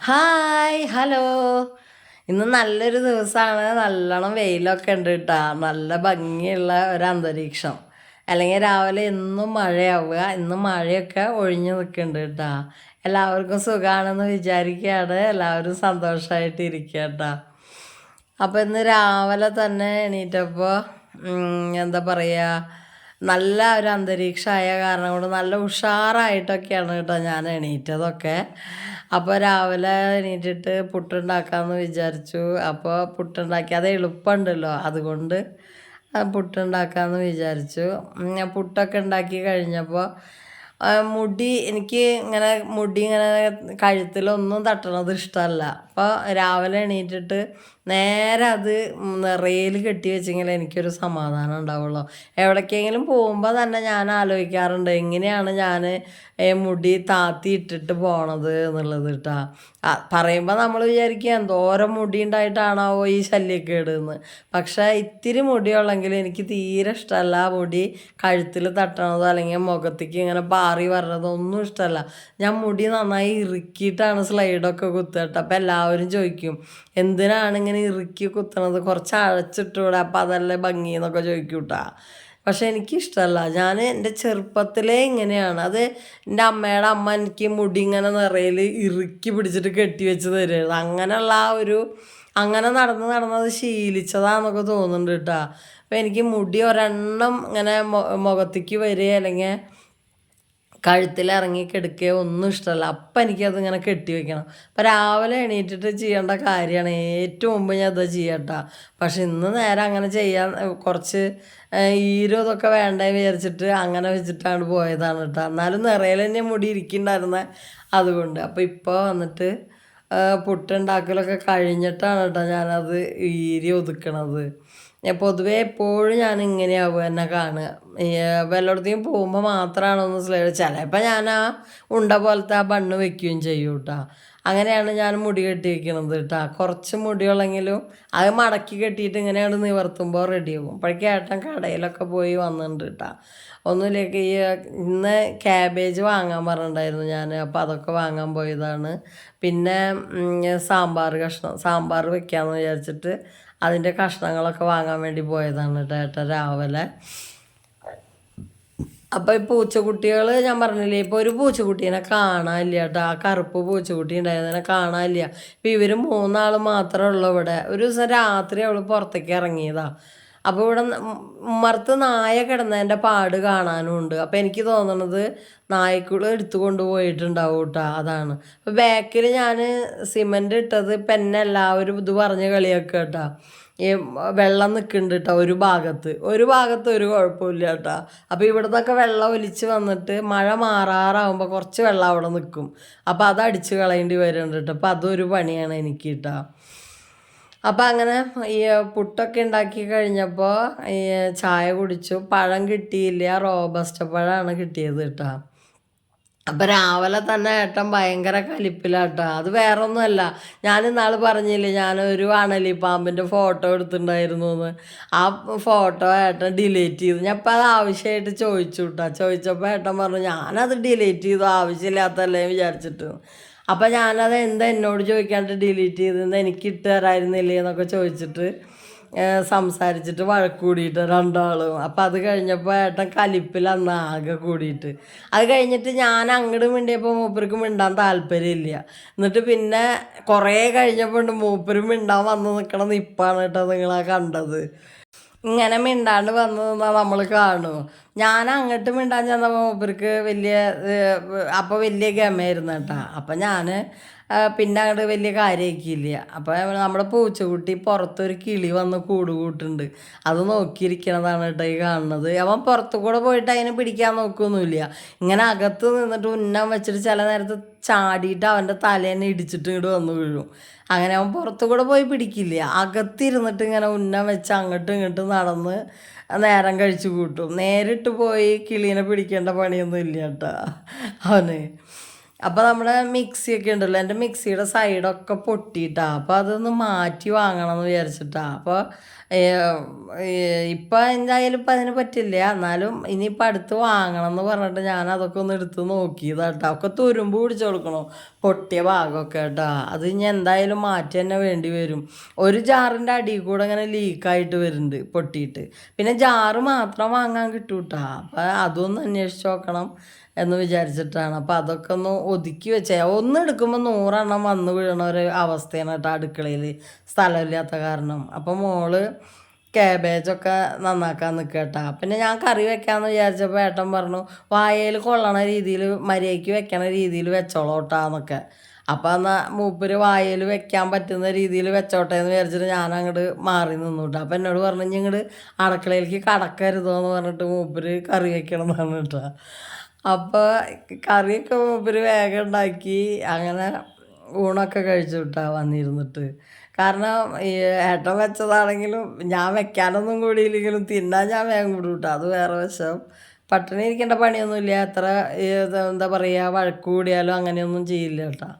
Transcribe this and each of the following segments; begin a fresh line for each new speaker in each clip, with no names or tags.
Hi hello. ഇന്ന് നല്ലൊരു ദിവസമാണ്. നല്ലോണം വെയിലൊക്കെ ഉണ്ട് കേട്ടോ. നല്ല ഭംഗിയുള്ള ഒരു അന്തരീക്ഷം. അല്ലെങ്കിൽ രാവിലെ എന്നും മഴയാവുക. ഇന്ന് മഴയൊക്കെ ഒഴിഞ്ഞു നിൽക്കുന്നുണ്ട് കേട്ടോ. എല്ലാവർക്കും സുഖമാണെന്ന് വിചാരിക്കുകയാണ്. എല്ലാവരും സന്തോഷമായിട്ട് ഇരിക്കുക കേട്ടോ. അപ്പോൾ ഇന്ന് രാവിലെ തന്നെ എണീറ്റപ്പോൾ എന്താ പറയുക, നല്ല ഒരു അന്തരീക്ഷമായ കാരണം കൊണ്ട് നല്ല ഉഷാറായിട്ടൊക്കെയാണ് കേട്ടോ ഞാൻ എണീറ്റതൊക്കെ. അപ്പോൾ രാവിലെ എണീറ്റിട്ട് പുട്ടുണ്ടാക്കാമെന്ന് വിചാരിച്ചു. അപ്പോൾ പുട്ടുണ്ടാക്കി അത് എളുപ്പമുണ്ടല്ലോ, അതുകൊണ്ട് പുട്ടുണ്ടാക്കാമെന്ന് വിചാരിച്ചു. ഞാൻ പുട്ടൊക്കെ ഉണ്ടാക്കി കഴിഞ്ഞപ്പോൾ മുടി എനിക്ക് ഇങ്ങനെ ഇങ്ങനെ കഴുത്തിലൊന്നും തട്ടണത് ഇഷ്ടമല്ല. അപ്പോൾ രാവിലെ എണീറ്റിട്ട് നേരെ അത് നിറയിൽ കെട്ടി വെച്ചെങ്കിൽ എനിക്കൊരു സമാധാനം ഉണ്ടാവുള്ളൂ. എവിടേക്കെങ്കിലും പോകുമ്പോൾ തന്നെ ഞാൻ ആലോചിക്കാറുണ്ട് എങ്ങനെയാണ് ഞാൻ മുടി താത്തി ഇട്ടിട്ട് പോണത് എന്നുള്ളത് കേട്ടോ. പറയുമ്പോൾ നമ്മൾ വിചാരിക്കുക എന്തോരം മുടി ഉണ്ടായിട്ടാണാവോ ഈ ശല്യക്കേട് എന്ന്. പക്ഷേ ഇത്തിരി മുടിയുള്ളെങ്കിൽ എനിക്ക് തീരെ ഇഷ്ടമല്ല മുടി കഴുത്തിൽ തട്ടണതോ അല്ലെങ്കിൽ മുഖത്തേക്ക് ഇങ്ങനെ പാറി വരണതോ ഒന്നും ഇഷ്ടമല്ല. ഞാൻ മുടി നന്നായി ഇറുക്കിയിട്ടാണ് സ്ലൈഡൊക്കെ കുത്തുക കേട്ടോ. അപ്പോൾ എല്ലാവരും ചോദിക്കും എന്തിനാണ് ഇങ്ങനെ ഇറുക്കി കുത്തണത്, കുറച്ച് അഴച്ചിട്ടൂടെ, അപ്പം അതല്ലേ ഭംഗി എന്നൊക്കെ ചോദിക്കും കേട്ടോ. പക്ഷെ എനിക്കിഷ്ടമല്ല. ഞാൻ എൻ്റെ ചെറുപ്പത്തിലേ ഇങ്ങനെയാണ്. അത് എൻ്റെ അമ്മയുടെ അമ്മ എനിക്ക് മുടി ഇങ്ങനെ നിറയിൽ ഇറുക്കി പിടിച്ചിട്ട് കെട്ടി വെച്ച് തരുമായിരുന്നു. അങ്ങനെയുള്ള അങ്ങനെ നടന്നത് ശീലിച്ചതാണെന്നൊക്കെ തോന്നുന്നുണ്ട് കേട്ടോ. അപ്പോൾ എനിക്ക് മുടി ഒരെണ്ണം ഇങ്ങനെ മുഖത്തേക്ക് വരിക അല്ലെങ്കിൽ കഴുത്തിലിറങ്ങി കിടക്കുകയോ ഒന്നും ഇഷ്ടമല്ല. അപ്പം എനിക്കത് ഇങ്ങനെ കെട്ടി വെക്കണം. അപ്പം രാവിലെ എണീറ്റിട്ട് ചെയ്യേണ്ട കാര്യമാണ് ഏറ്റവും മുമ്പ് ഞാൻ അത് ചെയ്യട്ടോ. പക്ഷെ ഇന്ന് നേരെ അങ്ങനെ ചെയ്യാൻ കുറച്ച് ഇതൊക്കെ വേണ്ടേ വിചാരിച്ചിട്ട് അങ്ങനെ വെച്ചിട്ടാണ് പോയതാണ് കേട്ടോ. എന്നാലും നിറയിൽ തന്നെ മുടി ഇരിക്കുന്നുണ്ടായിരുന്നത് അതുകൊണ്ട്. അപ്പോൾ ഇപ്പോൾ വന്നിട്ട് പുട്ടുണ്ടാക്കലൊക്കെ കഴിഞ്ഞിട്ടാണ് കേട്ടോ ഞാനത് ഒതുക്കണത്. പൊതുവേ എപ്പോഴും ഞാൻ ഇങ്ങനെയാവുക എന്നെ കാണുക. വല്ലയിടത്തേക്കും പോകുമ്പോൾ മാത്രമാണ് ഒന്ന് സ്ലൈഡ്. ചിലപ്പോൾ ഞാൻ ആ ഉണ്ട പോലത്തെ ആ ബണ്ണ് വെക്കുകയും ചെയ്യും കേട്ടോ. അങ്ങനെയാണ് ഞാൻ മുടി കെട്ടി വയ്ക്കണത് കേട്ടോ. കുറച്ച് മുടിയുള്ളെങ്കിലും അത് മടക്കി കെട്ടിയിട്ട് ഇങ്ങനെയാണ് നിവർത്തുമ്പോൾ റെഡിയാകും. അപ്പോഴേക്കും ഏട്ടൻ കടയിലൊക്കെ പോയി വന്നിട്ടുണ്ട് കേട്ടോ. ഒന്നുമില്ലേക്ക് ഇന്ന് ക്യാബേജ് വാങ്ങാൻ പറഞ്ഞിട്ടുണ്ടായിരുന്നു ഞാൻ. അപ്പോൾ അതൊക്കെ വാങ്ങാൻ പോയതാണ്. പിന്നെ സാമ്പാർ വെക്കാമെന്ന് വിചാരിച്ചിട്ട് അതിൻ്റെ കഷ്ണങ്ങളൊക്കെ വാങ്ങാൻ വേണ്ടി പോയതാണ് കേട്ടോ രാവിലെ. അപ്പോൾ ഈ പൂച്ചക്കുട്ടികൾ ഞാൻ പറഞ്ഞില്ലേ, ഇപ്പോൾ ഒരു പൂച്ചക്കുട്ടീനെ കാണാനില്ല കേട്ടോ. ആ കറുപ്പ് പൂച്ചക്കുട്ടി ഉണ്ടായതിനെ കാണാനില്ല. ഇപ്പോൾ ഇവർ മൂന്നാൾ മാത്രമേ ഉള്ളൂ ഇവിടെ. ഒരു ദിവസം രാത്രി അവൾ പുറത്തേക്ക് ഇറങ്ങിയതാണ്. അപ്പോൾ ഇവിടെ ഉമ്മർത്ത് നായ കിടന്നതിൻ്റെ പാട് കാണാനും ഉണ്ട്. അപ്പോൾ എനിക്ക് തോന്നണത് നായ്ക്കൾ എടുത്തു കൊണ്ടുപോയിട്ടുണ്ടാവും കേട്ടോ. അതാണ്. അപ്പോൾ ബാക്കിൽ ഞാൻ സിമൻറ്റ് ഇട്ടത് പെന്നെ എല്ലാവരും ഇത് പറഞ്ഞ് കളിയാക്കുക കേട്ടോ. ഈ വെള്ളം നിൽക്കുന്നുണ്ട് കേട്ടോ ഒരു ഭാഗത്ത് ഒരു കുഴപ്പമില്ല കേട്ടോ. അപ്പോൾ ഇവിടുന്നൊക്കെ വെള്ളം ഒലിച്ച് വന്നിട്ട് മഴ മാറാറാകുമ്പോൾ കുറച്ച് വെള്ളം അവിടെ നിൽക്കും. അപ്പോൾ അത് അടിച്ച് കളയേണ്ടി വരുന്നുണ്ട് കേട്ടോ. അപ്പോൾ അതൊരു പണിയാണ് എനിക്ക് കേട്ടോ. അപ്പോൾ അങ്ങനെ ഈ പുട്ടൊക്കെ ഉണ്ടാക്കി കഴിഞ്ഞപ്പോൾ ഈ ചായ കുടിച്ചു. പഴം കിട്ടിയില്ല, റോബസ്റ്റ പഴമാണ് കിട്ടിയത് കേട്ടോ. അപ്പം രാവിലെ തന്നെ ഏട്ടൻ ഭയങ്കര കലിപ്പിലാട്ടോ. അത് വേറെ ഒന്നുമല്ല, ഞാൻ ഇന്നാൾ പറഞ്ഞില്ലേ ഞാനൊരു അണലി പാമ്പിൻ്റെ ഫോട്ടോ എടുത്തിട്ടുണ്ടായിരുന്നു എന്ന്. ആ ഫോട്ടോ ഏട്ടൻ ഡിലീറ്റ് ചെയ്തു. ഞാൻ ഇപ്പം അത് ആവശ്യമായിട്ട് ചോദിച്ചു കേട്ടോ. ചോദിച്ചപ്പോൾ ഏട്ടൻ പറഞ്ഞു ഞാനത് ഡിലീറ്റ് ചെയ്തു, ആവശ്യമില്ലാത്തല്ലേ വിചാരിച്ചിട്ട്. അപ്പം ഞാനത് എന്താ എന്നോട് ചോദിക്കാണ്ട് ഡിലീറ്റ് ചെയ്തത്, എനിക്ക് ഇട്ട് തരായിരുന്നില്ലേ എന്നൊക്കെ ചോദിച്ചിട്ട് സംസാരിച്ചിട്ട് വഴക്ക് കൂടിയിട്ട് രണ്ടാളും. അപ്പം അത് കഴിഞ്ഞപ്പോൾ ഏട്ടൻ കലിപ്പിലന്ന് ആകെ കൂടിയിട്ട്. അത് കഴിഞ്ഞിട്ട് ഞാൻ അങ്ങോട്ട് മിണ്ടിയപ്പോൾ മൂപ്പർക്ക് മിണ്ടാൻ താല്പര്യമില്ല. എന്നിട്ട് പിന്നെ കുറേ കഴിഞ്ഞപ്പോൾ മൂപ്പര് മിണ്ടാൻ വന്ന് നിൽക്കണം നിപ്പാണ് കേട്ടോ നിങ്ങളാ കണ്ടത്. ഇങ്ങനെ മിണ്ടാണ്ട് വന്നു നിന്നാൽ നമ്മൾ കാണുമോ? ഞാൻ അങ്ങോട്ട് മിണ്ടാൻ ചെന്നപ്പോൾ മൂപ്പർക്ക് അപ്പോൾ വലിയ ഗമയായിരുന്നു കേട്ടോ. അപ്പം ഞാൻ പിന്നെ അങ്ങോട്ട് വലിയ കാര്യമാക്കിയില്ല. അപ്പോൾ നമ്മുടെ പൂച്ചക്കുട്ടി പുറത്തൊരു കിളി വന്ന് കൂട് കൂട്ടുണ്ട്. അത് നോക്കിയിരിക്കണതാണ് കേട്ടോ ഈ കാണുന്നത്. അവൻ പുറത്തു കൂടെ പോയിട്ട് അതിനെ പിടിക്കാൻ നോക്കുകയൊന്നുമില്ല. ഇങ്ങനെ അകത്ത് നിന്നിട്ട് ഉന്നം വെച്ചിട്ട് ചില നേരത്ത് ചാടിയിട്ട് അവൻ്റെ തലേനെ ഇടിച്ചിട്ട് ഇങ്ങോട്ട് വന്ന് വീഴും. അങ്ങനെ അവൻ പുറത്തു കൂടെ പോയി പിടിക്കില്ല. അകത്തിരുന്നിട്ട് ഇങ്ങനെ ഉന്നം വെച്ച് അങ്ങോട്ടും ഇങ്ങോട്ടും നടന്ന് നേരം കഴിച്ചു കൂട്ടും. നേരിട്ട് പോയി കിളീനെ പിടിക്കേണ്ട പണിയൊന്നും ഇല്ല കേട്ടോ അവന്. അപ്പോൾ നമ്മുടെ മിക്സിയൊക്കെ ഉണ്ടല്ലോ, എൻ്റെ മിക്സിയുടെ സൈഡൊക്കെ പൊട്ടിയിട്ടാ. അപ്പോൾ അതൊന്ന് മാറ്റി വാങ്ങണം എന്ന് വിചാരിച്ചിട്ടാ. അപ്പോൾ ഇപ്പം എന്തായാലും ഇപ്പം അതിന് പറ്റില്ല, എന്നാലും ഇനിയിപ്പോൾ അടുത്ത് വാങ്ങണം എന്ന് പറഞ്ഞിട്ട് ഞാൻ അതൊക്കെ ഒന്ന് എടുത്ത് നോക്കിയതാട്ടോ. ഒക്കെ തുരുമ്പ് പിടിച്ച് കൊടുക്കണം, പൊട്ടിയ ഭാഗമൊക്കെ കേട്ടോ. അത് ഇനി എന്തായാലും മാറ്റി തന്നെ വേണ്ടി വരും. ഒരു ജാറിൻ്റെ അടിയിൽ കൂടെ ഇങ്ങനെ ലീക്കായിട്ട് വരുന്നുണ്ട് പൊട്ടിയിട്ട്. പിന്നെ ജാറ് മാത്രം വാങ്ങാൻ കിട്ടൂട്ടാ. അപ്പോൾ അതൊന്ന് അന്വേഷിച്ച് നോക്കണം എന്ന് വിചാരിച്ചിട്ടാണ്. അപ്പോൾ അതൊക്കെ ഒന്ന് ഒതുക്കി വെച്ചേ. ഒന്നെടുക്കുമ്പോൾ 100 വന്ന് വീഴണ ഒരു അവസ്ഥയാണ് കേട്ടോ അടുക്കളയിൽ, സ്ഥലമില്ലാത്ത കാരണം. അപ്പോൾ മോള് കാബേജൊക്കെ നന്നാക്കാൻ നിൽക്കുക കേട്ടോ. പിന്നെ ഞാൻ കറി വെക്കാമെന്ന് വിചാരിച്ചപ്പോൾ ഏട്ടൻ പറഞ്ഞു വായയിൽ കൊള്ളണ രീതിയിൽ മര്യാദയ്ക്ക് വെക്കണ രീതിയിൽ വെച്ചോളോട്ടാന്നൊക്കെ. അപ്പോൾ എന്നാൽ മൂപ്പര് വായയിൽ വെക്കാൻ പറ്റുന്ന രീതിയിൽ വെച്ചോട്ടെ എന്ന് വിചാരിച്ചിട്ട് ഞാൻ അങ്ങോട്ട് മാറി നിന്നു കേട്ടോ. അപ്പോൾ എന്നോട് പറഞ്ഞു ഇങ്ങോട്ട് അടുക്കളയിലേക്ക് കടക്കരുതോ എന്ന് പറഞ്ഞിട്ട് മൂപ്പര് കറി വെക്കണം എന്നാണ് കേട്ടോ. അപ്പോൾ കറിയൊക്കെ മൂപ്പര് വേഗം ഉണ്ടാക്കി അങ്ങനെ ഊണൊക്കെ കഴിച്ചു വിട്ടാ വന്നിരുന്നിട്ട്. കാരണം ഈ ഏട്ടൻ വെച്ചതാണെങ്കിലും ഞാൻ വെക്കാനൊന്നും കൂടിയില്ലെങ്കിലും തിന്നാൻ ഞാൻ വേഗം കൂടി വിട്ടാ. അത് വേറെ വശം. പട്ടിണി ഇരിക്കേണ്ട പണിയൊന്നുമില്ല. എത്ര എന്താ പറയുക വഴക്ക് കൂടിയാലും അങ്ങനെയൊന്നും ചെയ്യില്ല കേട്ടോ.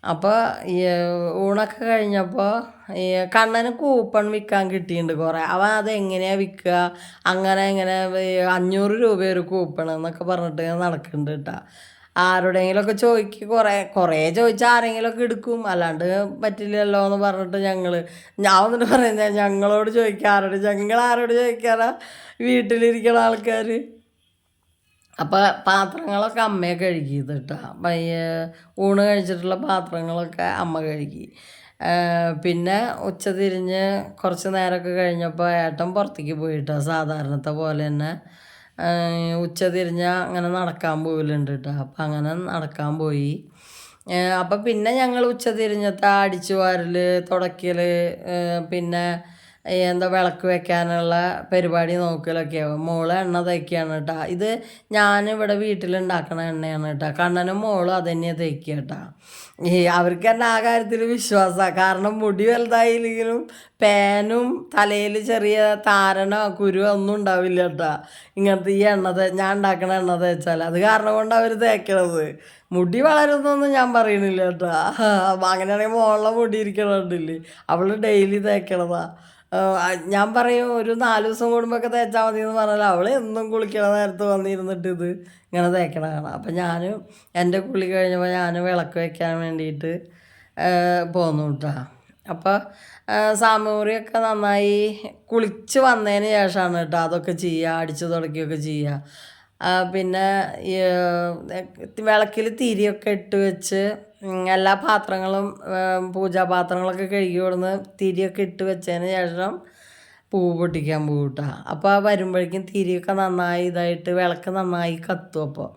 അപ്പോൾ ഈ ഊണൊക്കെ കഴിഞ്ഞപ്പോൾ ഈ കണ്ണന് കൂപ്പൺ വിൽക്കാൻ കിട്ടിയിട്ടുണ്ട് കുറേ. അവൻ അത് എങ്ങനെയാണ് വിൽക്കുക, അങ്ങനെ ഇങ്ങനെ 500 രൂപ ഒരു കൂപ്പൺ എന്നൊക്കെ പറഞ്ഞിട്ട് നടക്കുന്നുണ്ട് കേട്ടോ. ആരുടെയെങ്കിലുമൊക്കെ കുറേ ചോദിച്ചാൽ ആരെങ്കിലുമൊക്കെ എടുക്കും, അല്ലാണ്ട് പറ്റില്ലല്ലോ എന്ന് പറഞ്ഞിട്ട് ഞാൻ വന്നിട്ട് പറയുന്നത് ഞങ്ങളോട് ചോദിക്കുക, ഞങ്ങളാരോട് ചോദിക്കാറാ, വീട്ടിലിരിക്കുന്ന ആൾക്കാർ. അപ്പോൾ പാത്രങ്ങളൊക്കെ അമ്മയെ കഴുകിയത് കേട്ടോ. ഊണ് കഴിച്ചിട്ടുള്ള പാത്രങ്ങളൊക്കെ അമ്മ കഴുകി. പിന്നെ ഉച്ച തിരിഞ്ഞ് കുറച്ച് നേരമൊക്കെ കഴിഞ്ഞപ്പോൾ ഏട്ടൻ പുറത്തേക്ക് പോയിട്ടോ. സാധാരണത്തെ പോലെ തന്നെ ഉച്ച തിരിഞ്ഞാൽ അങ്ങനെ നടക്കാൻ പോകലുണ്ട് കേട്ടോ. അപ്പം അങ്ങനെ നടക്കാൻ പോയി. അപ്പം പിന്നെ ഞങ്ങൾ ഉച്ച തിരിഞ്ഞത്തെ അടിച്ചു വാരൽ, തുടയ്ക്കൽ, പിന്നെ എന്താ വിളക്ക് വെക്കാനുള്ള പരിപാടി നോക്കലൊക്കെയാവും. മോള് എണ്ണ തയ്ക്കുകയാണ് കേട്ടോ. ഇത് ഞാനിവിടെ വീട്ടിലുണ്ടാക്കണ എണ്ണയാണ് കേട്ടോ. കണ്ണനും മോളും അത് തന്നെയാണ് തയ്ക്കുക കേട്ടോ. അവർക്ക് തന്നെ ആ കാര്യത്തിൽ വിശ്വാസമാണ്. കാരണം മുടി വലുതായില്ലെങ്കിലും പേനും തലയിൽ ചെറിയ താരനോ കുരുവോ ഒന്നും ഉണ്ടാവില്ല കേട്ടോ. ഇങ്ങനത്തെ ഈ ഞാൻ ഉണ്ടാക്കണ എണ്ണ തേച്ചാൽ അത് കാരണം കൊണ്ട് അവർ തേക്കണത്. മുടി വളരുന്നൊന്നും ഞാൻ പറയണില്ല കേട്ടോ. അങ്ങനെയാണെങ്കിൽ മോളുടെ മുടി ഇരിക്കണുണ്ടില്ലേ, അവൾ ഡെയിലി തേക്കണതാ. ഞാൻ പറയും ഒരു 4 ദിവസം കൂടുമ്പോഴൊക്കെ തേച്ചാൽ മതി എന്ന് പറഞ്ഞാൽ അവൾ എന്നും കുളിക്കണ നേരത്ത് വന്നിരുന്നിട്ട് ഇത് ഇങ്ങനെ തേക്കണ കാണാം. അപ്പം ഞാനും എൻ്റെ കുളി കഴിഞ്ഞപ്പോൾ ഞാൻ വിളക്ക് വയ്ക്കാൻ വേണ്ടിയിട്ട് പോന്നു കേട്ടോ. അപ്പോൾ സാമൂറിയൊക്കെ നന്നായി കുളിച്ച് വന്നതിന് ശേഷമാണ് കേട്ടോ അതൊക്കെ ചെയ്യുക, അടിച്ചു തുടക്കുകയൊക്കെ ചെയ്യുക. പിന്നെ വിളക്കിൽ തിരിയൊക്കെ ഇട്ട് വെച്ച് എല്ലാ പാത്രങ്ങളും പൂജാപാത്രങ്ങളൊക്കെ കഴുകി കൊടുന്ന് തിരിയൊക്കെ ഇട്ട് വെച്ചതിന് ശേഷം പൂവ് പൊട്ടിക്കാൻ പോകും കേട്ടോ. അപ്പോൾ വരുമ്പോഴേക്കും തിരിയൊക്കെ നന്നായി ഇതായിട്ട് വിളക്ക് നന്നായി കത്തും.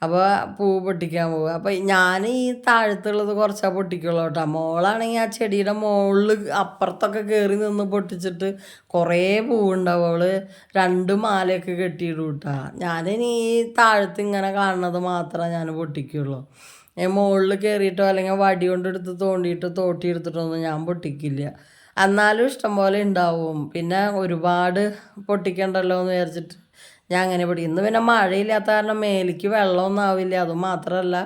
അപ്പോൾ പൂവ് പൊട്ടിക്കാൻ പോകും. അപ്പോൾ ഞാൻ ഈ താഴത്തുള്ളത് കുറച്ചാൽ പൊട്ടിക്കുള്ളൂ കേട്ടോ. മോളാണെങ്കിൽ ആ ചെടിയുടെ മുകളിൽ അപ്പുറത്തൊക്കെ കയറി നിന്ന് പൊട്ടിച്ചിട്ട് കുറേ പൂവുണ്ടാവും. അവൾ 2 മാലയൊക്കെ കെട്ടിയിടും കേട്ടോ. ഞാനിനി ഈ താഴത്ത് ഇങ്ങനെ കാണുന്നത് മാത്രമേ ഞാൻ പൊട്ടിക്കുള്ളൂ. മുകളിൽ കയറിയിട്ടോ അല്ലെങ്കിൽ വടി കൊണ്ടെടുത്ത് തോട്ടിയെടുത്തിട്ടൊന്നും ഞാൻ പൊട്ടിക്കില്ല. എന്നാലും ഇഷ്ടംപോലെ ഉണ്ടാവും. പിന്നെ ഒരുപാട് പൊട്ടിക്കണ്ടല്ലോ എന്ന് വിചാരിച്ചിട്ട് ഞാൻ അങ്ങനെ പൊട്ടിക്കും. ഇന്ന് പിന്നെ മഴയില്ലാത്ത കാരണം മേലേക്ക് വെള്ളമൊന്നും ആവില്ല. അതുമാത്രമല്ല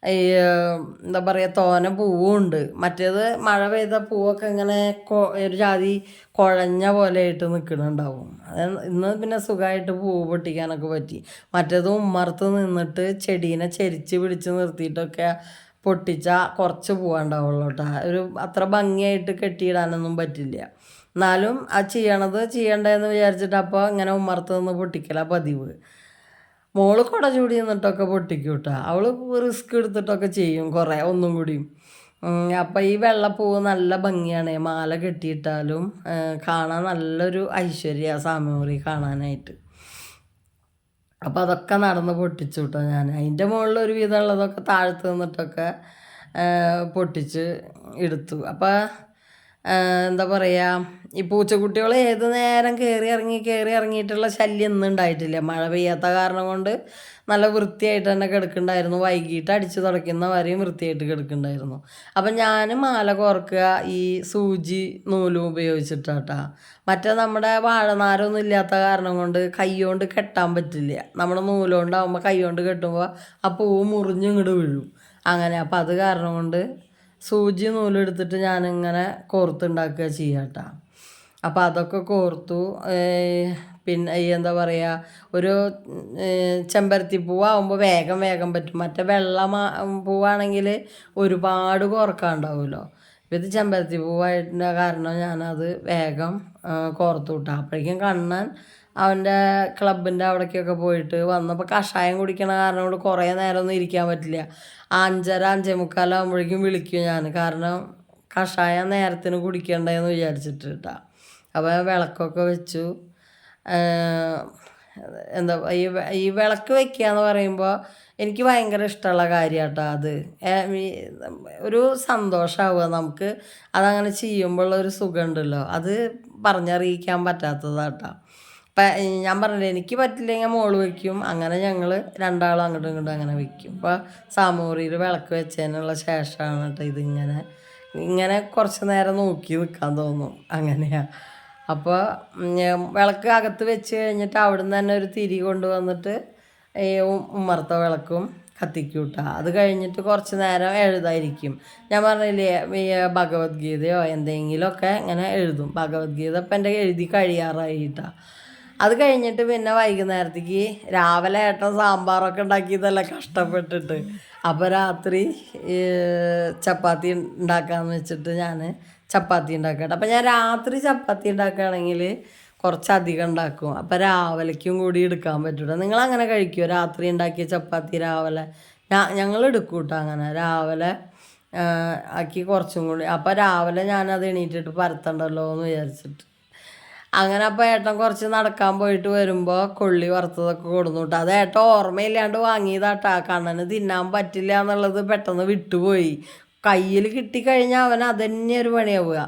ഈ എന്താ പറയുക തോനെ പൂവുണ്ട്. മറ്റേത് മഴ പെയ്ത പൂവൊക്കെ ഇങ്ങനെ ഒരു ജാതി കുഴഞ്ഞ പോലെ ആയിട്ട് നിൽക്കുന്നുണ്ടാവും. ഇന്ന് പിന്നെ സുഖമായിട്ട് പൂവ് പൊട്ടിക്കാനൊക്കെ പറ്റി. മറ്റേത് ഉമ്മർത്ത് നിന്നിട്ട് ചെടീനെ ചെരിച്ച് പിടിച്ച് നിർത്തിയിട്ടൊക്കെ പൊട്ടിച്ചാൽ കുറച്ച് പൂവുണ്ടാവുള്ളൂ കേട്ടോ. അത്ര ഭംഗിയായിട്ട് കെട്ടിയിടാനൊന്നും പറ്റില്ല. എന്നാലും ആ ചെയ്യണ്ടതെന്ന് വിചാരിച്ചിട്ട് അപ്പോൾ ഇങ്ങനെ ഉമ്മർത്ത് നിന്ന് പൊട്ടിക്കലാണ് പതിവ്. മോള് കുട ചൂടി നിന്നിട്ടൊക്കെ പൊട്ടിക്കും കേട്ടോ. അവൾ റിസ്ക് എടുത്തിട്ടൊക്കെ ചെയ്യും കുറേ ഒന്നും കൂടിയും. അപ്പം ഈ വെള്ളപ്പൂവ് നല്ല ഭംഗിയാണ്. മാല കെട്ടിയിട്ടാലും കാണാൻ നല്ലൊരു ഐശ്വര്യ സാമൂറി കാണാനായിട്ട്. അപ്പോൾ അതൊക്കെ നടന്ന് പൊട്ടിച്ചു കേട്ടോ ഞാൻ. അതിൻ്റെ മുകളിൽ ഒരു വിധമുള്ളതൊക്കെ താഴത്ത് നിന്നിട്ടൊക്കെ പൊട്ടിച്ച് എടുത്തു. അപ്പോൾ എന്താ പറയുക, ഈ പൂച്ചക്കുട്ടികൾ ഏത് നേരം കയറി ഇറങ്ങിയിട്ടുള്ള ശല്യം ഒന്നും ഉണ്ടായിട്ടില്ല. മഴ പെയ്യാത്ത കാരണം കൊണ്ട് നല്ല വൃത്തിയായിട്ട് തന്നെ കിടക്കുന്നുണ്ടായിരുന്നു. വൈകിട്ട് അടിച്ച് തുടയ്ക്കുന്ന വരെയും വൃത്തിയായിട്ട് കിടക്കുന്നുണ്ടായിരുന്നു. അപ്പം ഞാൻ മാല കോർക്കുക ഈ സൂചി നൂലും ഉപയോഗിച്ചിട്ടാട്ടാ. മറ്റേ നമ്മുടെ വാഴനാരൊന്നും ഇല്ലാത്ത കാരണം കൊണ്ട് കൈ കൊണ്ട് കെട്ടാൻ പറ്റില്ല. നമ്മുടെ നൂലുകൊണ്ടാകുമ്പോൾ കൈ കൊണ്ട് കെട്ടുമ്പോൾ ആ പൂവ് മുറിഞ്ഞ് ഇങ്ങോട്ട് വീഴും. അങ്ങനെ അപ്പം അത് കാരണം കൊണ്ട് സൂചി നൂലെടുത്തിട്ട് ഞാനിങ്ങനെ കോർത്തുണ്ടാക്കുക ചെയ്യാട്ടാ. അപ്പോൾ അതൊക്കെ കോർത്തു. പിന്നെ ഈ എന്താ പറയുക, ഒരു ചെമ്പരത്തി പൂവാകുമ്പോൾ വേഗം വേഗം പറ്റും. മറ്റേ വെള്ള പൂവാണെങ്കിൽ ഒരുപാട് കോർക്കാനുണ്ടാവുമല്ലോ. അപ്പോൾ ഇത് ചെമ്പരത്തി പൂവായിട്ടിൻ്റെ കാരണം ഞാനത് വേഗം കോർത്തു വിട്ടാൽ. അപ്പോഴേക്കും കണ്ണൻ അവൻ്റെ ക്ലബിൻ്റെ അവിടേക്കൊക്കെ പോയിട്ട് വന്നപ്പോൾ കഷായം കുടിക്കണ കാരണം കൊണ്ട് കുറേ നേരമൊന്നും ഇരിക്കാൻ പറ്റില്ല. 5:30 5:45 വിളിക്കും ഞാൻ. കാരണം കഷായം നേരത്തിന് കുടിക്കണ്ടേന്ന് വിചാരിച്ചിട്ട് കേട്ടോ. അപ്പോൾ വിളക്കൊക്കെ വെച്ചു. എന്താ ഈ വിളക്ക് വെക്കുക എന്ന് പറയുമ്പോൾ എനിക്ക് ഭയങ്കര ഇഷ്ടമുള്ള കാര്യമാട്ടോ അത്. ഒരു സന്തോഷമാവുക നമുക്ക് അതങ്ങനെ ചെയ്യുമ്പോഴുള്ളൊരു സുഖമുണ്ടല്ലോ, അത് പറഞ്ഞറിയിക്കാൻ പറ്റാത്തതാട്ടോ. ഞാൻ പറഞ്ഞില്ലേ, എനിക്ക് പറ്റില്ലെങ്കിൽ മോള് വയ്ക്കും. അങ്ങനെ ഞങ്ങൾ രണ്ടാളും അങ്ങോട്ടും ഇങ്ങോട്ടും അങ്ങനെ വയ്ക്കും. ഇപ്പോൾ സാമൂറിയിൽ വിളക്ക് വെച്ചതിനുള്ള ശേഷമാണ് കേട്ടോ ഇങ്ങനെ കുറച്ച് നേരം നോക്കി നിൽക്കാൻ തോന്നും. അങ്ങനെയാണ്. അപ്പോൾ വിളക്ക് അകത്ത് വെച്ച് കഴിഞ്ഞിട്ട് അവിടുന്ന് തന്നെ ഒരു തിരി കൊണ്ടുവന്നിട്ട് ഈ ഉമ്മർത്ത വിളക്കും കത്തിക്കൂട്ടാ. അത് കഴിഞ്ഞിട്ട് കുറച്ച് നേരം എഴുതായിരിക്കും. ഞാൻ പറഞ്ഞില്ലേ, ഈ ഭഗവത്ഗീതയോ എന്തെങ്കിലുമൊക്കെ ഇങ്ങനെ എഴുതും. ഭഗവത്ഗീത ഇപ്പം എൻ്റെ എഴുതി കഴിയാറായിട്ടാണ്. അത് കഴിഞ്ഞിട്ട് പിന്നെ വൈകുന്നേരത്തേക്ക് രാവിലെ ഏട്ടൻ സാമ്പാറൊക്കെ ഉണ്ടാക്കിയതല്ല കഷ്ടപ്പെട്ടിട്ട്. അപ്പോൾ രാത്രി ചപ്പാത്തി ഉണ്ടാക്കാമെന്ന് വെച്ചിട്ട് ഞാൻ ചപ്പാത്തി ഉണ്ടാക്കട്ടെ. അപ്പോൾ ഞാൻ രാത്രി ചപ്പാത്തി ഉണ്ടാക്കുകയാണെങ്കിൽ കുറച്ചധികം ഉണ്ടാക്കും. അപ്പോൾ രാവിലേക്കും കൂടി എടുക്കാൻ പറ്റൂല. നിങ്ങളങ്ങനെ കഴിക്കുമോ? രാത്രി ഉണ്ടാക്കിയ ചപ്പാത്തി രാവിലെ ഞങ്ങൾ എടുക്കും കേട്ടോ. അങ്ങനെ രാവിലെ ആക്കി കുറച്ചും കൂടി. അപ്പോൾ രാവിലെ ഞാനത് എണീറ്റിട്ട് പരത്തണ്ടല്ലോ എന്ന് വിചാരിച്ചിട്ട് അങ്ങനെ. അപ്പോൾ ഏട്ടൻ കുറച്ച് നടക്കാൻ പോയിട്ട് വരുമ്പോൾ കൊള്ളി വറുത്തതൊക്കെ കൊടുന്നു കേട്ടോ. അത് ഏട്ടൻ ഓർമ്മയില്ലാണ്ട് വാങ്ങിയതാട്ടാ. കണ്ണന് തിന്നാൻ പറ്റില്ല എന്നുള്ളത് പെട്ടെന്ന് വിട്ടുപോയി. കയ്യിൽ കിട്ടിക്കഴിഞ്ഞാൽ അവൻ അതന്നെ ഒരു പണിയാവുക.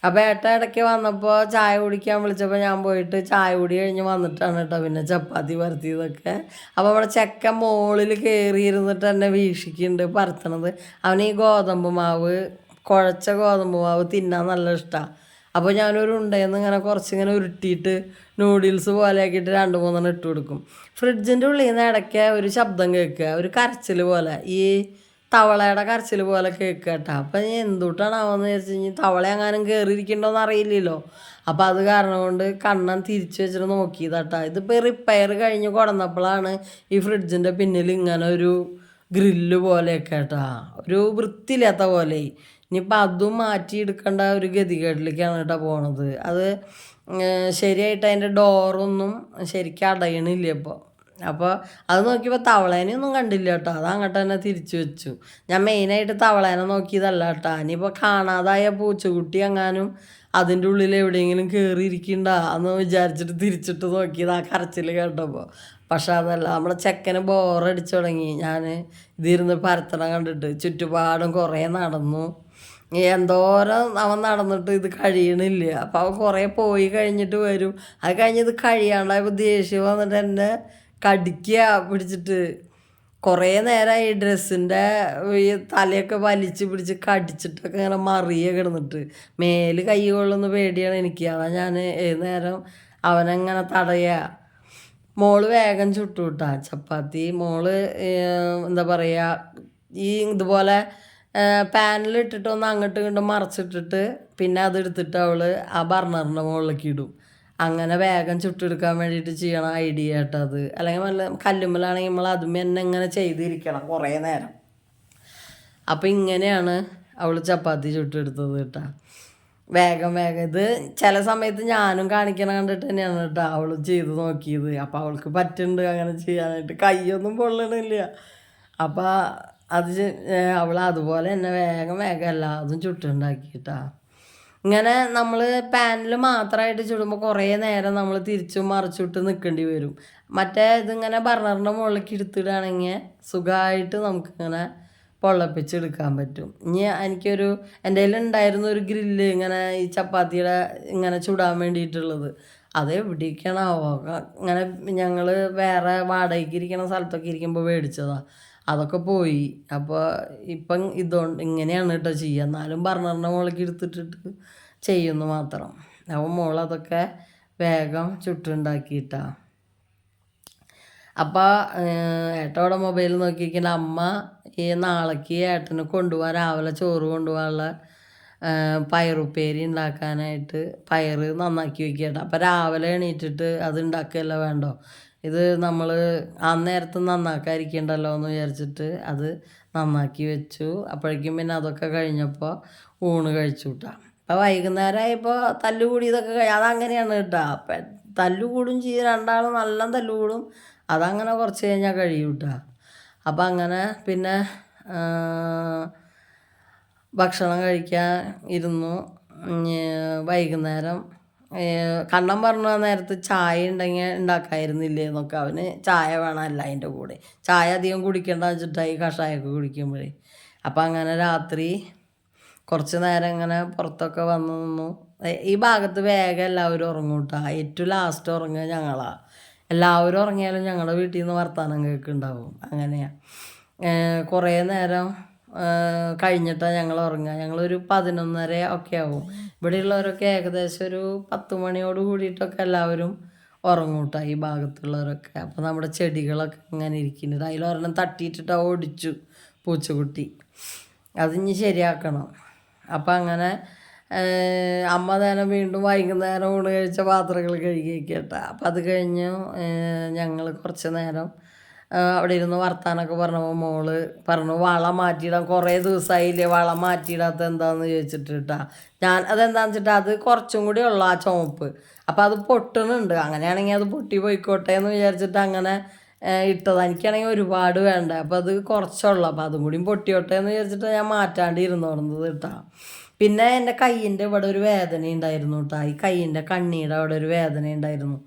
അപ്പോൾ ഏട്ടൻ ഇടയ്ക്ക് വന്നപ്പോൾ ചായ കുടിക്കാൻ വിളിച്ചപ്പോൾ ഞാൻ പോയിട്ട് ചായ കുടി കഴിഞ്ഞ് വന്നിട്ടാണ് കേട്ടോ പിന്നെ ചപ്പാത്തി പരത്തിയതൊക്കെ. അപ്പോൾ അവിടെ ചെക്കൻ മുകളിൽ കയറിയിരുന്നിട്ട് എന്നെ വീക്ഷിക്കുന്നുണ്ട് പരത്തണത്. അവന് ഈ ഗോതമ്പ് മാവ്, കുഴച്ച ഗോതമ്പ് മാവ് തിന്നാൻ നല്ല ഇഷ്ടമാണ്. അപ്പോൾ ഞാനൊരു ഉണ്ടയെന്ന് ഇങ്ങനെ കുറച്ചിങ്ങനെ ഉരുട്ടിയിട്ട് നൂഡിൽസ് പോലെ ആക്കിയിട്ട് 2-3 ഇട്ട് കൊടുക്കും. ഫ്രിഡ്ജിൻ്റെ ഉള്ളിൽ നിന്ന് ഇടയ്ക്ക് ഒരു ശബ്ദം കേൾക്കുക, ഒരു കരച്ചിൽ പോലെ, ഈ തവളയുടെ കരച്ചിൽ പോലെ കേൾക്കുക കേട്ടോ. അപ്പം ഞാൻ എന്തുട്ടാണാവെന്ന് വിചാരിച്ചു കഴിഞ്ഞാൽ തവള എങ്ങാനും കയറിയിരിക്കണ്ടോയെന്ന് അറിയില്ലല്ലോ. അപ്പോൾ അത് കാരണം കൊണ്ട് കണ്ണൻ തിരിച്ചു വെച്ചിട്ട് നോക്കിയതാട്ടാ. ഇതിപ്പോൾ റിപ്പയർ കഴിഞ്ഞ് കൊടന്നപ്പോഴാണ് ഈ ഫ്രിഡ്ജിൻ്റെ പിന്നിൽ ഇങ്ങനെ ഒരു ഗ്രില്ല് പോലെയൊക്കെ കേട്ടാ, ഒരു വൃത്തിയില്ലാത്ത പോലെ. ഇനിയിപ്പോൾ അതും മാറ്റിയെടുക്കേണ്ട ഒരു ഗതികേട്ടിലേക്കാണ് കേട്ടോ പോണത്. അത് ശരിയായിട്ട് അതിൻ്റെ ഡോറൊന്നും ശരിക്കും അടയണില്ല ഇപ്പോൾ. അപ്പോൾ അത് നോക്കിയപ്പോൾ തവളേനെയൊന്നും കണ്ടില്ല കേട്ടോ. അത് അങ്ങോട്ട് തന്നെ തിരിച്ചു വെച്ചു. ഞാൻ മെയിനായിട്ട് തവളേനെ നോക്കിയതല്ല കേട്ടോ. ഇനിയിപ്പോൾ കാണാതായ പൂച്ചക്കുട്ടി എങ്ങാനും അതിൻ്റെ ഉള്ളിൽ എവിടെയെങ്കിലും കയറിയിരിക്കണ്ട എന്ന് വിചാരിച്ചിട്ട് തിരിച്ചിട്ട് നോക്കിയത് ആ കരച്ചിൽ കേട്ടപ്പോൾ. പക്ഷെ അതല്ല, നമ്മുടെ ചെക്കന് ബോറടിച്ചു തുടങ്ങി. ഞാൻ ഇതിരുന്ന് പരത്തണം കണ്ടിട്ട് ചുറ്റുപാടും കുറേ നടന്നു. എന്തോരം അവൻ നടന്നിട്ട് ഇത് കഴിയണില്ല. അപ്പോൾ അവൻ കുറേ പോയി കഴിഞ്ഞിട്ട് വരും. അത് കഴിഞ്ഞ് ഇത് കഴിയാണ്ടായപ്പോൾ ദേഷ്യം വന്നിട്ട് എന്നെ കടിക്കുക പിടിച്ചിട്ട്. കുറേ നേരമായി ഡ്രസ്സിൻ്റെ ഈ തലയൊക്കെ വലിച്ച് പിടിച്ച് കടിച്ചിട്ടൊക്കെ ഇങ്ങനെ മറിയ കിടന്നിട്ട്. മേല് കൈ കൊള്ളുന്ന പേടിയാണ് എനിക്ക്. അതാ ഞാൻ ഏത് നേരം അവനെങ്ങനെ തടയുക. മോള് വേഗം ചുട്ടു വിട്ടാ ചപ്പാത്തി. മോള് എന്താ പറയുക, ഈ ഇതുപോലെ പാനിലിട്ടിട്ട് ഒന്ന് അങ്ങോട്ടും ഇങ്ങോട്ടും മറച്ചിട്ടിട്ട് പിന്നെ അതെടുത്തിട്ട് അവൾ ആ ബർണറിൻ്റെ മുകളിലേക്ക് ഇടും. അങ്ങനെ വേഗം ചുട്ടെടുക്കാൻ വേണ്ടിയിട്ട് ചെയ്യണം ഐഡിയ കേട്ടോ അത്. അല്ലെങ്കിൽ നല്ല കല്ലുമ്മലാണെങ്കിൽ നമ്മൾ അതും തന്നെ ഇങ്ങനെ ചെയ്തിരിക്കണം കുറേ നേരം. അപ്പോൾ ഇങ്ങനെയാണ് അവൾ ചപ്പാത്തി ചുട്ടെടുത്തത് കേട്ടോ. വേഗം വേഗം. ഇത് ചില സമയത്ത് ഞാനും കാണിക്കണ കണ്ടിട്ട് തന്നെയാണ് കേട്ടോ അവൾ ചെയ്ത് നോക്കിയത്. അപ്പോൾ അവൾക്ക് പറ്റുന്നുണ്ട് അങ്ങനെ ചെയ്യാനായിട്ട്. കൈയൊന്നും പൊള്ളണില്ല. അപ്പോൾ അത് അവൾ അതുപോലെ തന്നെ വേഗം വേഗം എല്ലാതും ചുട്ടുണ്ടാക്കിയിട്ടാ. ഇങ്ങനെ നമ്മൾ പാനിൽ മാത്രമായിട്ട് ചുടുമ്പോൾ കുറേ നേരം നമ്മൾ തിരിച്ചും മറിച്ചിട്ട് നിൽക്കേണ്ടി വരും. മറ്റേ ഇതിങ്ങനെ ബർണറിൻ്റെ മുകളിലേക്ക് എടുത്തിടുകയാണെങ്കിൽ സുഖമായിട്ട് നമുക്കിങ്ങനെ പൊള്ളപ്പിച്ചെടുക്കാൻ പറ്റും. ഇനി എനിക്കൊരു എൻ്റെ കയ്യിലുണ്ടായിരുന്ന ഒരു ഗ്രില്ല് ഇങ്ങനെ ഈ ചപ്പാത്തിയുടെ ഇങ്ങനെ ചുടാൻ വേണ്ടിയിട്ടുള്ളത്, അത് എവിടേക്കാണാവോ ഇങ്ങനെ ഞങ്ങൾ വേറെ വാടകയ്ക്ക് ഇരിക്കുന്ന സ്ഥലത്തൊക്കെ ഇരിക്കുമ്പോൾ മേടിച്ചതാണ്, അതൊക്കെ പോയി. അപ്പോൾ ഇപ്പം ഇതുകൊണ്ട് ഇങ്ങനെയാണ് കേട്ടോ ചെയ്യുക. എന്നാലും ബർണറിൻ്റെ മുകളിലേക്ക് എടുത്തിട്ടിട്ട് ചെയ്യുന്നു മാത്രം. അപ്പോൾ മോളതൊക്കെ വേഗം ചുട്ടുണ്ടാക്കിയിട്ടാണ്. അപ്പോൾ ഏട്ടവിടെ മൊബൈൽ നോക്കിയിരിക്കുന്ന അമ്മ ഈ നാളേക്ക് ഏട്ടന് കൊണ്ടുപോകാൻ രാവിലെ ചോറ് കൊണ്ടുപോകാനുള്ള പയറുപ്പേരി ഉണ്ടാക്കാനായിട്ട് പയർ നന്നാക്കി വയ്ക്കട്ടെ. അപ്പോൾ രാവിലെ എണീറ്റിട്ട് അത് ഉണ്ടാക്കുകയല്ല വേണ്ടോ, ഇത് നമ്മൾ ആ നേരത്ത് നന്നാക്കാതിരിക്കണ്ടല്ലോ എന്ന് വിചാരിച്ചിട്ട് അത് നന്നാക്കി വെച്ചു. അപ്പോഴേക്കും പിന്നെ അതൊക്കെ കഴിഞ്ഞപ്പോൾ ഊണ് കഴിച്ചു കേട്ടോ. അപ്പോൾ വൈകുന്നേരമായപ്പോൾ തല്ലുകൂടിയതൊക്കെ അതങ്ങനെയാണ് കേട്ടോ. അപ്പം തല്ലുകൂടും ചെയ്യും, രണ്ടാളും നല്ല തല്ലുകൂടും. അതങ്ങനെ കുറച്ച് കഴിഞ്ഞാൽ കഴിയും കേട്ടോ. അപ്പം അങ്ങനെ പിന്നെ ഭക്ഷണം കഴിക്കാൻ ഇരുന്നു. വൈകുന്നേരം കണ്ണൻ പറഞ്ഞു ആ നേരത്ത് ചായ ഉണ്ടെങ്കിൽ ഉണ്ടാക്കായിരുന്നില്ലേ എന്നൊക്കെ. അവന് ചായ വേണമല്ല അതിൻ്റെ കൂടെ, ചായ അധികം കുടിക്കേണ്ട വെച്ചിട്ടായി കഷായമൊക്കെ കുടിക്കുമ്പോഴേ. അപ്പം അങ്ങനെ രാത്രി കുറച്ച് നേരം ഇങ്ങനെ പുറത്തൊക്കെ വന്ന് നിന്നു. ഈ ഭാഗത്ത് വേഗം എല്ലാവരും ഉറങ്ങും കേട്ടോ. ഏറ്റവും ലാസ്റ്റ് ഉറങ്ങുക ഞങ്ങളാണ്. എല്ലാവരും ഉറങ്ങിയാലും ഞങ്ങളുടെ വീട്ടിൽ നിന്ന് വർത്തമാനം കേൾക്കുന്നുണ്ടാവും. അങ്ങനെയാണ്. കുറേ നേരം കഴിഞ്ഞിട്ടാണ് ഞങ്ങൾ ഉറങ്ങുക. ഞങ്ങളൊരു 11:30 ഒക്കെ ആവും. ഇവിടെയുള്ളവരൊക്കെ ഏകദേശം ഒരു 10 മണിയോട് കൂടിയിട്ടൊക്കെ എല്ലാവരും ഉറങ്ങും കേട്ടോ, ഈ ഭാഗത്തുള്ളവരൊക്കെ. അപ്പോൾ നമ്മുടെ ചെടികളൊക്കെ ഇങ്ങനെ ഇരിക്കുന്നുണ്ട്. അതിലൊരെണ്ണം തട്ടിയിട്ടിട്ട് ഓടിച്ചു പൂച്ചക്കുട്ടി. അതിഞ്ഞ് ശരിയാക്കണം. അപ്പം അങ്ങനെ അമ്മ തന്നെ വീണ്ടും വൈകുന്നേരം ഊണ് കഴിച്ച പാത്രങ്ങൾ കഴുകി വയ്ക്കട്ടെ. അപ്പം അത് കഴിഞ്ഞ് ഞങ്ങൾ കുറച്ച് നേരം അവിടെ ഇരുന്ന് വർത്താനമൊക്കെ പറഞ്ഞപ്പോൾ മോള് പറഞ്ഞു വളം മാറ്റിയിടാൻ കുറേ ദിവസമായില്ലേ വളം മാറ്റിയിടാത്ത എന്താണെന്ന് ചോദിച്ചിട്ടാ. ഞാൻ അതെന്താണെന്ന് വെച്ചിട്ട് അത് കുറച്ചും കൂടി ഉള്ളു ആ ചുവപ്പ്. അപ്പം അത് പൊട്ടുന്നുണ്ട്. അങ്ങനെയാണെങ്കിൽ അത് പൊട്ടി പോയിക്കോട്ടെ എന്ന് വിചാരിച്ചിട്ട് അങ്ങനെ ഇട്ടത്. എനിക്കാണെങ്കിൽ ഒരുപാട് വേണ്ട, അപ്പോൾ അത് കുറച്ചുള്ളൂ. അപ്പോൾ അതും കൂടിയും പൊട്ടിയോട്ടെ എന്ന് വിചാരിച്ചിട്ട് ഞാൻ മാറ്റാണ്ട് ഇരുന്നോടുന്നത് കേട്ടോ. പിന്നെ എൻ്റെ കയ്യിൻ്റെ ഇവിടെ ഒരു വേദന ഉണ്ടായിരുന്നു കേട്ടോ. ഈ കയ്യിൻ്റെ കണ്ണിയുടെ അവിടെ ഒരു വേദന ഉണ്ടായിരുന്നു.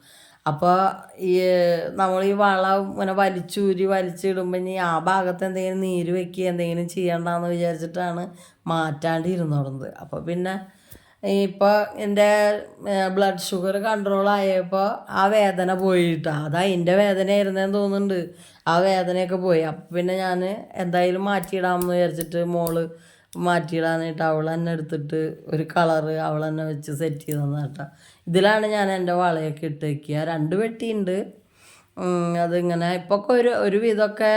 അപ്പോൾ ഈ നമ്മൾ ഈ വളം ഇങ്ങനെ വലിച്ചിടുമ്പോൾ ഇനി ആ ഭാഗത്ത് എന്തെങ്കിലും നീര് വെക്കുക എന്തെങ്കിലും ചെയ്യണ്ടെന്ന് വിചാരിച്ചിട്ടാണ് മാറ്റാണ്ട് ഇരുന്നോടുന്നത്. അപ്പോൾ പിന്നെ ഇപ്പോൾ എൻ്റെ ബ്ലഡ് ഷുഗർ കൺട്രോൾ ആയപ്പോൾ ആ വേദന പോയിട്ടാ. അതാ അതിൻ്റെ വേദനയായിരുന്നേന്ന് തോന്നുന്നുണ്ട്. ആ വേദനയൊക്കെ പോയി. അപ്പം പിന്നെ ഞാൻ എന്തായാലും മാറ്റിയിടാമെന്ന് വിചാരിച്ചിട്ട് മോള് മാറ്റിയിടാനായിട്ട് അവൾ തന്നെ എടുത്തിട്ട് ഒരു കളറ് അവൾ തന്നെ വെച്ച് സെറ്റ് ചെയ്ത് തന്ന കേട്ടോ. ഇതിലാണ് ഞാൻ എൻ്റെ വളയൊക്കെ ഇട്ട് വയ്ക്കുക. 2 പെട്ടിയുണ്ട്. അതിങ്ങനെ ഇപ്പൊക്കെ ഒരു വിധമൊക്കെ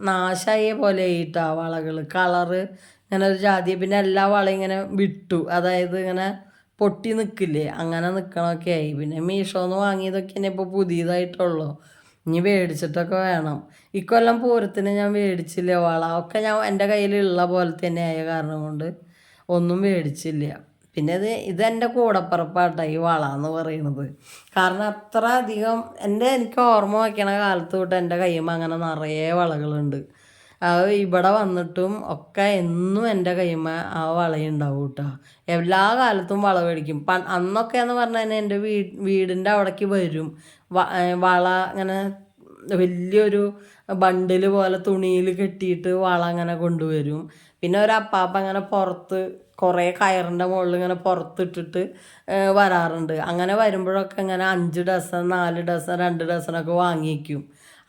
നാശമായ പോലെ ആയിട്ടാ വളകൾ. കളറ് ഇങ്ങനെ ഒരു ജാതി. പിന്നെ എല്ലാ വളയും ഇങ്ങനെ വിട്ടു, അതായത് ഇങ്ങനെ പൊട്ടി നിൽക്കില്ലേ, അങ്ങനെ നിൽക്കണമൊക്കെ ആയി. പിന്നെ മീഷോന്ന് വാങ്ങിയതൊക്കെ ഇനി ഇപ്പോൾ പുതിയതായിട്ടുള്ളൂ. ഇനി മേടിച്ചിട്ടൊക്കെ വേണം. ഇക്കൊല്ലം പൂരത്തിന് ഞാൻ മേടിച്ചില്ല വള. ഒക്കെ ഞാൻ എൻ്റെ കയ്യിലുള്ള പോലെ തന്നെ ആയ കാരണം കൊണ്ട് ഒന്നും മേടിച്ചില്ല. പിന്നെ ഇതെൻ്റെ കൂടപ്പിറപ്പാട്ടോ ഈ വള എന്ന് പറയുന്നത്. കാരണം അത്ര അധികം എനിക്ക് ഓർമ്മ വയ്ക്കണ കാലത്ത് തൊട്ട് എൻ്റെ കയ്യുമ്പോൾ അങ്ങനെ നിറയെ വളകളുണ്ട്. അത് ഇവിടെ വന്നിട്ടും ഒക്കെ എന്നും എൻ്റെ കയ്യുമ്പോൾ ആ വളയുണ്ടാവും കേട്ടോ. എല്ലാ കാലത്തും വള മേടിക്കും. അന്നൊക്കെ എന്ന് പറഞ്ഞാൽ എൻ്റെ വീടിൻ്റെ അവിടേക്ക് വരും വള. ഇങ്ങനെ വലിയൊരു ബണ്ടിൽ പോലെ തുണിയിൽ കെട്ടിയിട്ട് വള അങ്ങനെ കൊണ്ടുവരും. പിന്നെ ഒരപ്പാപ്പ അങ്ങനെ പുറത്ത് കുറേ കയറിൻ്റെ മുകളിൽ ഇങ്ങനെ പുറത്തിട്ടിട്ട് വരാറുണ്ട്. അങ്ങനെ വരുമ്പോഴൊക്കെ ഇങ്ങനെ 5 ഡസൻ 4 ഡസൻ 2 ഡസനൊക്കെ വാങ്ങിക്കും.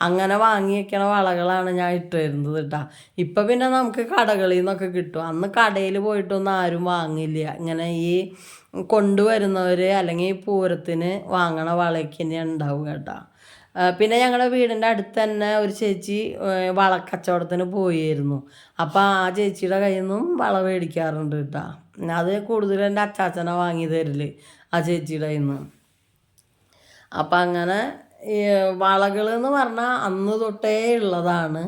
അങ്ങനെ വാങ്ങി വയ്ക്കണ വളകളാണ് ഞാൻ ഇട്ട് വരുന്നത് കേട്ടോ. ഇപ്പം പിന്നെ നമുക്ക് കടകളിൽ നിന്നൊക്കെ കിട്ടും. അന്ന് കടയിൽ പോയിട്ടൊന്നും ആരും വാങ്ങില്ല. ഇങ്ങനെ ഈ കൊണ്ടുവരുന്നവർ അല്ലെങ്കിൽ ഈ പൂരത്തിന് വാങ്ങണ വളയ്ക്ക് തന്നെയാണ് ഉണ്ടാവുക കേട്ടോ. പിന്നെ ഞങ്ങളുടെ വീടിൻ്റെ അടുത്ത് തന്നെ ഒരു ചേച്ചി വളക്കച്ചവടത്തിന് പോയിരുന്നു. അപ്പോൾ ആ ചേച്ചിയുടെ കയ്യിൽ നിന്നും വള മേടിക്കാറുണ്ട് കേട്ടോ. അത് കൂടുതലും എൻ്റെ അച്ചാച്ചനെ വാങ്ങി തരല് ആ ചേച്ചിയുടെ കയ്യിൽ നിന്ന്. അപ്പം അങ്ങനെ ഈ വളകൾ എന്ന് പറഞ്ഞാൽ അന്ന് തൊട്ടേ ഉള്ളതാണ്.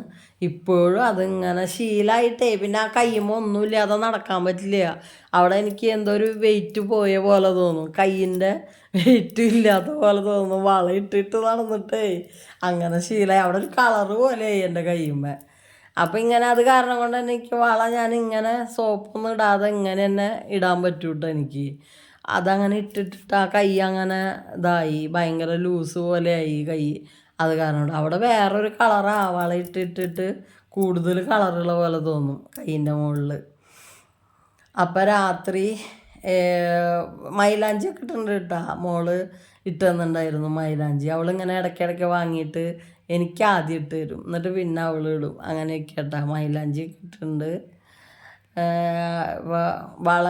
ഇപ്പോഴും അതിങ്ങനെ ശീലമായിട്ടേ പിന്നെ ആ കയ്യുമ്പോൾ ഒന്നുമില്ലാതെ നടക്കാൻ പറ്റില്ല. അവിടെ എനിക്ക് എന്തോ ഒരു വെയിറ്റ് പോയ പോലെ തോന്നും, കയ്യിൻ്റെ വെയിറ്റ് ഇല്ലാത്ത പോലെ തോന്നും വള ഇട്ടിട്ട് നടന്നിട്ടേ. അങ്ങനെ ശീലമായി. അവിടെ ഒരു കളറ് പോലെയായി എൻ്റെ കയ്യുമ്മേ. അപ്പം ഇങ്ങനെ അത് കാരണം കൊണ്ട് തന്നെ എനിക്ക് വള ഞാൻ ഇങ്ങനെ സോപ്പൊന്നും ഇടാതെ ഇങ്ങനെ തന്നെ ഇടാൻ പറ്റും കേട്ടോ എനിക്ക്. അതങ്ങനെ ഇട്ടിട്ട് ആ കൈ അങ്ങനെ ഇതായി, ഭയങ്കര ലൂസ് പോലെയായി കൈ. അത് കാരണം കൊണ്ട് അവിടെ വേറൊരു കളറാണ് വള ഇട്ടിട്ട് കൂടുതൽ കളറുള്ള പോലെ തോന്നും കൈയിൻ്റെ മുകളിൽ. അപ്പം രാത്രി മൈലാഞ്ചി ഒക്കെ ഇട്ടുണ്ട് കേട്ടോ. മോള് ഇട്ട് തന്നിട്ടുണ്ടായിരുന്നു മൈലാഞ്ചി. അവളിങ്ങനെ ഇടയ്ക്കിടയ്ക്ക് വാങ്ങിയിട്ട് എനിക്ക് ആദ്യം ഇട്ട് തരും, എന്നിട്ട് പിന്നെ അവൾ ഇടും. അങ്ങനെയൊക്കെ കേട്ടോ. മൈലാഞ്ചി ഇട്ടിട്ടുണ്ട്. വള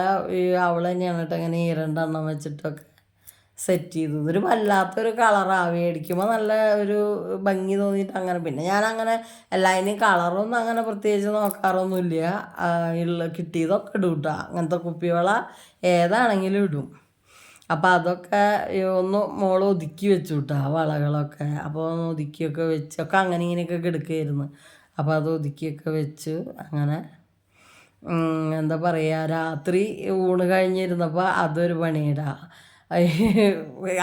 അവൾ തന്നെയാണ് കേട്ടോ ഇങ്ങനെ 2 വെച്ചിട്ടൊക്കെ സെറ്റ് ചെയ്തത്. ഒരു വല്ലാത്തൊരു കളറാണ്. മേടിക്കുമ്പോൾ നല്ല ഒരു ഭംഗി തോന്നിയിട്ട് അങ്ങനെ. പിന്നെ ഞാനങ്ങനെ എല്ലാതിനും കളറൊന്നും അങ്ങനെ പ്രത്യേകിച്ച് നോക്കാറൊന്നുമില്ല. കിട്ടിയതൊക്കെ ഇടും കേട്ടോ. അങ്ങനത്തെ കുപ്പിവള ഏതാണെങ്കിലും ഇടും. അപ്പോൾ അതൊക്കെ ഒന്ന് മോൾ ഒതുക്കി വെച്ചു കേട്ടോ വളകളൊക്കെ. അപ്പോൾ ഒന്ന് ഒതുക്കിയൊക്കെ വെച്ചൊക്കെ അങ്ങനെ ഇങ്ങനെയൊക്കെ കിടക്കുകയായിരുന്നു. അപ്പോൾ അത് ഒതുക്കിയൊക്കെ വെച്ചു. അങ്ങനെ എന്താ പറയുക, രാത്രി ഊണ് കഴിഞ്ഞിരുന്നപ്പോൾ അതൊരു പണിയിടാ.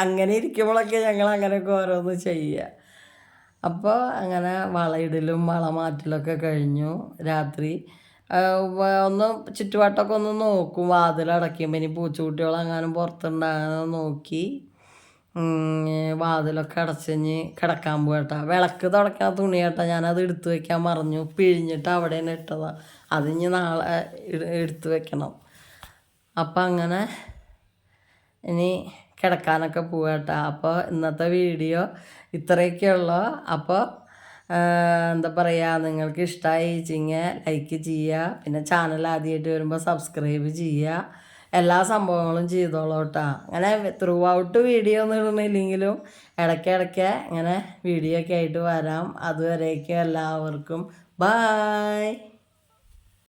അങ്ങനെ ഇരിക്കുമ്പോഴൊക്കെ ഞങ്ങൾ അങ്ങനെയൊക്കെ ഓരോന്ന് ചെയ്യുക. അപ്പോൾ അങ്ങനെ വളയിടലും വള മാറ്റലൊക്കെ കഴിഞ്ഞു. രാത്രി ഒന്ന് ചുറ്റുവട്ടമൊക്കെ ഒന്ന് നോക്കും. വാതിലടയ്ക്കുമ്പോൾ ഇനി പൂച്ചക്കുട്ടികളെങ്ങാനും പുറത്തുണ്ടാകാൻ നോക്കി വാതിലൊക്കെ അടച്ചഞ്ഞ് കിടക്കാൻ പോകട്ടാ. വിളക്ക് തുടയ്ക്കണ തുണി കേട്ടാ, ഞാനത് എടുത്തു വയ്ക്കാൻ മറന്നു. പിഴിഞ്ഞിട്ട് അവിടെ തന്നെ ഇട്ടതാണ്. അതിഞ്ഞ് നാളെ എടുത്തു വെക്കണം. അപ്പം അങ്ങനെ ഇനി കിടക്കാനൊക്കെ പോകട്ടാ. അപ്പോൾ ഇന്നത്തെ വീഡിയോ ഇത്രയൊക്കെയുള്ളൂ. അപ്പോൾ എന്താ പറയുക, നിങ്ങൾക്ക് ഇഷ്ടമായി വെച്ചിങ്ങനെ ലൈക്ക് ചെയ്യുക. പിന്നെ ചാനൽ ആദ്യമായിട്ട് വരുമ്പോൾ സബ്സ്ക്രൈബ് ചെയ്യുക. എല്ലാ സംഭവങ്ങളും ചെയ്തോളൂ കേട്ടോ. അങ്ങനെ ത്രൂ ഔട്ട് വീഡിയോ ഒന്നും ഇടുന്നില്ലെങ്കിലും ഇടയ്ക്കിടയ്ക്ക് ഇങ്ങനെ വീഡിയോ ഒക്കെ ആയിട്ട് വരാം. അതുവരേക്കും എല്ലാവർക്കും ബായ്.